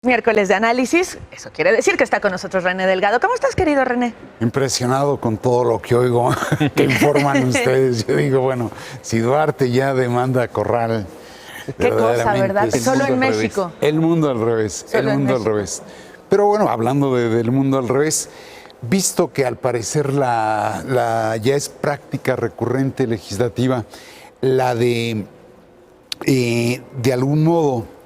Miércoles de análisis, eso quiere decir que está con nosotros René Delgado. ¿Cómo estás, querido René? Impresionado con todo lo que oigo que informan ustedes. Yo digo, bueno, si Duarte ya demanda a Corral. Qué cosa, ¿verdad? Solo en México. El mundo al revés, el mundo al revés. Pero bueno, hablando del mundo al revés, visto que al parecer ya es práctica recurrente legislativa, la de algún modo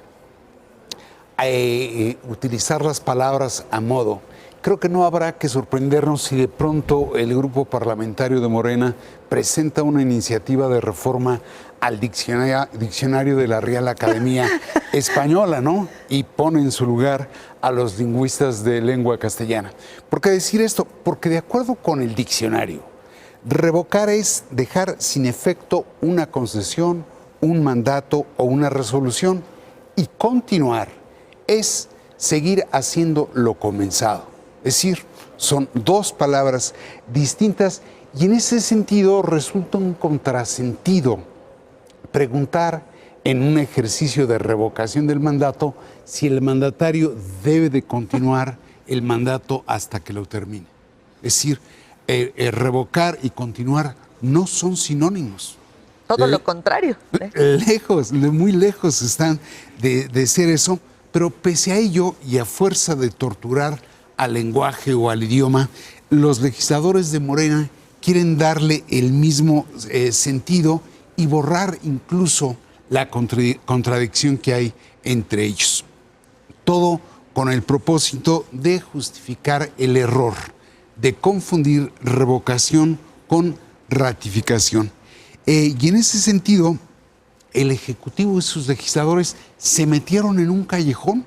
utilizar las palabras a modo. Creo que no habrá que sorprendernos si de pronto el grupo parlamentario de Morena presenta una iniciativa de reforma al diccionario de la Real Academia Española, ¿no? Y pone en su lugar a los lingüistas de lengua castellana. ¿Por qué decir esto? Porque de acuerdo con el diccionario, revocar es dejar sin efecto una concesión, un mandato o una resolución, y continuar es seguir haciendo lo comenzado. Es decir, son dos palabras distintas y en ese sentido resulta un contrasentido preguntar en un ejercicio de revocación del mandato si el mandatario debe de continuar el mandato hasta que lo termine. Es decir, revocar y continuar no son sinónimos. Todo lo contrario. Lejos, muy lejos están de ser eso. Pero pese a ello y a fuerza de torturar al lenguaje o al idioma, los legisladores de Morena quieren darle el mismo sentido y borrar incluso la contradicción que hay entre ellos. Todo con el propósito de justificar el error, de confundir revocación con ratificación. Y en ese sentido, el Ejecutivo y sus legisladores se metieron en un callejón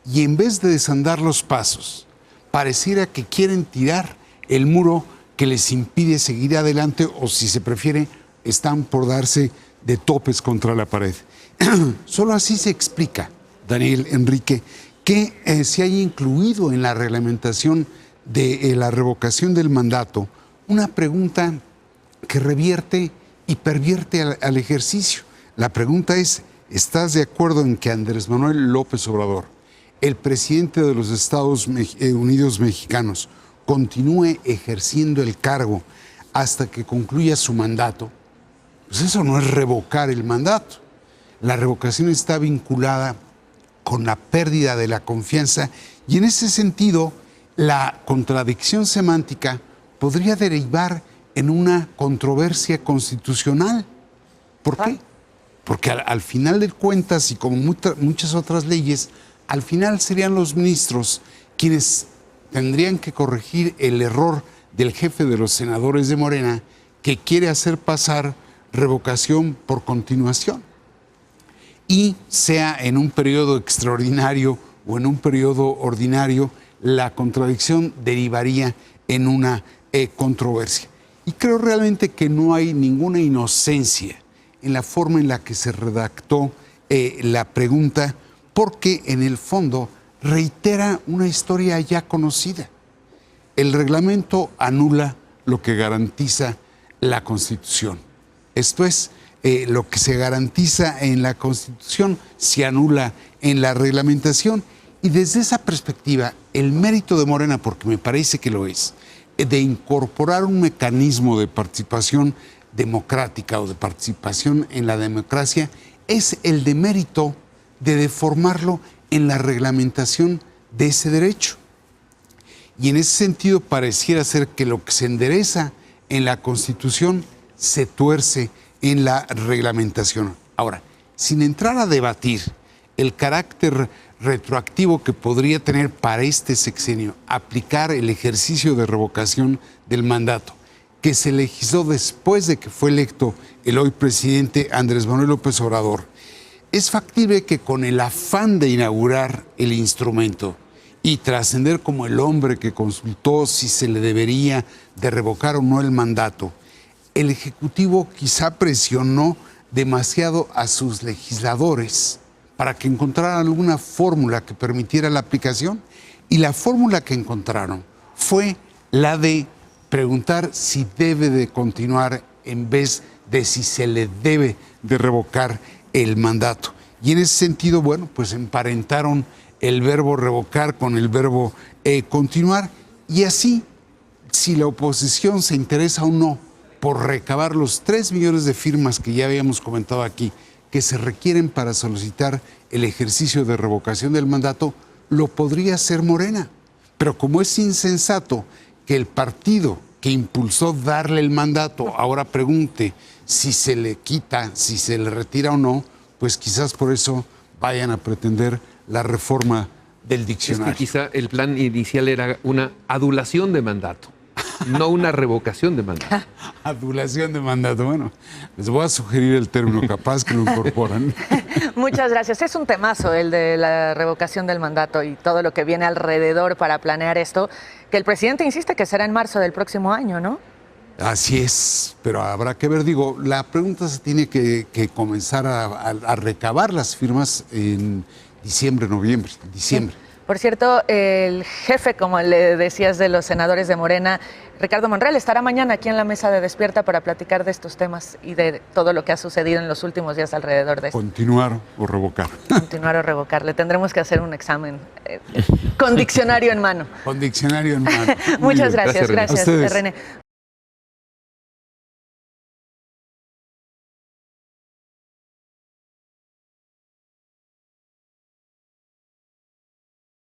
y en vez de desandar los pasos, pareciera que quieren tirar el muro que les impide seguir adelante o, si se prefiere, están por darse de topes contra la pared. Solo así se explica, Daniel, Enrique, que se haya incluido en la reglamentación de la revocación del mandato una pregunta que revierte y pervierte al ejercicio. La pregunta es, ¿estás de acuerdo en que Andrés Manuel López Obrador, el presidente de los Estados Unidos mexicanos, continúe ejerciendo el cargo hasta que concluya su mandato? Pues eso no es revocar el mandato. La revocación está vinculada con la pérdida de la confianza y en ese sentido la contradicción semántica podría derivar en una controversia constitucional. ¿Por qué? Porque al final de cuentas, y como muchas otras leyes, al final serían los ministros quienes tendrían que corregir el error del jefe de los senadores de Morena, que quiere hacer pasar revocación por continuación. Y sea en un periodo extraordinario o en un periodo ordinario, la contradicción derivaría en una controversia. Y creo realmente que no hay ninguna inocencia en la forma en la que se redactó la pregunta, porque en el fondo reitera una historia ya conocida. El reglamento anula lo que garantiza la Constitución. Esto es, lo que se garantiza en la Constitución se anula en la reglamentación, y desde esa perspectiva, el mérito de Morena, porque me parece que lo es, de incorporar un mecanismo de participación democrática o de participación en la democracia, es el demérito de deformarlo en la reglamentación de ese derecho. Y en ese sentido pareciera ser que lo que se endereza en la Constitución se tuerce en la reglamentación. Ahora, sin entrar a debatir el carácter retroactivo que podría tener para este sexenio aplicar el ejercicio de revocación del mandato, que se legisló después de que fue electo el hoy presidente Andrés Manuel López Obrador, es factible que con el afán de inaugurar el instrumento y trascender como el hombre que consultó si se le debería de revocar o no el mandato, el Ejecutivo quizá presionó demasiado a sus legisladores para que encontraran alguna fórmula que permitiera la aplicación, y la fórmula que encontraron fue la de preguntar si debe de continuar en vez de si se le debe de revocar el mandato. Y en ese sentido, bueno, pues emparentaron el verbo revocar con el verbo continuar. Y así, si la oposición se interesa o no por recabar los 3 millones de firmas que ya habíamos comentado aquí, que se requieren para solicitar el ejercicio de revocación del mandato, lo podría hacer Morena. Pero como es insensato que el partido que impulsó darle el mandato ahora pregunte si se le quita, si se le retira o no, pues quizás por eso vayan a pretender la reforma del diccionario. Es que quizá el plan inicial era una adulación de mandato, no una revocación de mandato. Adulación de mandato. Bueno, les voy a sugerir el término, capaz que lo incorporan. Muchas gracias. Es un temazo el de la revocación del mandato y todo lo que viene alrededor para planear esto, que el presidente insiste que será en marzo del próximo año, ¿no? Así es, pero habrá que ver. Digo, la pregunta se tiene que comenzar a recabar las firmas en diciembre, noviembre, diciembre. Sí. Por cierto, el jefe, como le decías, de los senadores de Morena, Ricardo Monreal, estará mañana aquí en la mesa de Despierta para platicar de estos temas y de todo lo que ha sucedido en los últimos días alrededor de esto. Continuar o revocar. Continuar o revocar. Le tendremos que hacer un examen con diccionario en mano. Con diccionario en mano. Muchas gracias, Gracias, gracias, René. René.